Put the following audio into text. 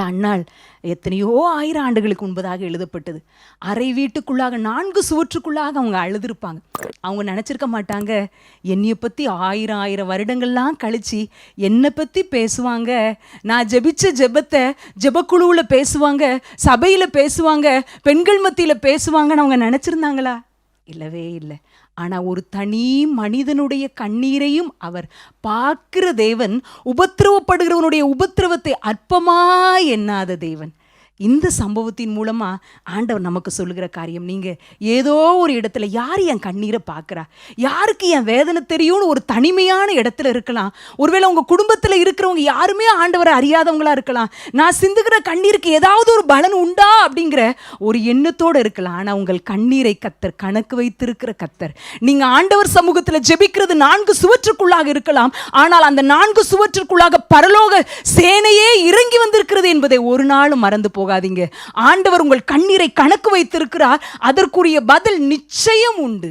அந்நாள் எத்தனையோ ஆயிரம் ஆண்டுகளுக்கு முன்பதாக எழுதப்பட்டது. அறை வீட்டுக்குள்ளாக 4 சுவற்றுக்குள்ளாக அவங்க அழுதுருப்பாங்க. அவங்க நினச்சிருக்க மாட்டாங்க, என்னைய பற்றி ஆயிரம் வருடங்கள்லாம் கழிச்சு என்னை பற்றி பேசுவாங்க, நான் ஜெபிச்ச ஜெபத்தை ஜெபக்குழுவில் பேசுவாங்க, சபையில் பேசுவாங்க, பெண்கள் மத்தியில் பேசுவாங்கன்னு அவங்க நினச்சிருந்தாங்களா? இல்லவே இல்லை. ஆனால் ஒரு தனி மனிதனுடைய கண்ணீரையும் அவர் பார்க்கிற தேவன், உபத்திரவப்படுகிறவனுடைய உபத்திரவத்தை அற்பமாய் எண்ணாத தேவன். இந்த சம்பவத்தின் மூலமா ஆண்டவர் நமக்கு சொல்லுகிற காரியம், நீங்க ஏதோ ஒரு இடத்துல யார் என் கண்ணீரை பார்க்குறா, யாருக்கு என் வேதனை தெரியும்னு ஒரு தனிமையான இடத்துல இருக்கலாம். ஒருவேளை உங்க குடும்பத்தில் இருக்கிறவங்க யாருமே ஆண்டவரை அறியாதவங்களா இருக்கலாம். நான் சிந்துகிற கண்ணீருக்கு ஏதாவது ஒரு பலன் உண்டா அப்படிங்கிற ஒரு எண்ணத்தோடு இருக்கலாம். ஆனால் உங்கள் கண்ணீரை கர்த்தர் கணக்கு வைத்திருக்கிற கர்த்தர். நீங்க ஆண்டவர் சமூகத்தில் ஜெபிக்கிறது 4 சுவற்றுக்குள்ளாக இருக்கலாம், ஆனால் அந்த 4 சுவற்றுக்குள்ளாக பரலோக சேனையே இறங்கி வந்திருக்கிறது என்பதை ஒரு நாளும் மறந்து போகாதீங்க. ஆண்டவர் உங்கள் கண்ணீரை கணக்கு வைத்திருக்கிறார். அதற்குரிய பதில் நிச்சயம் உண்டு.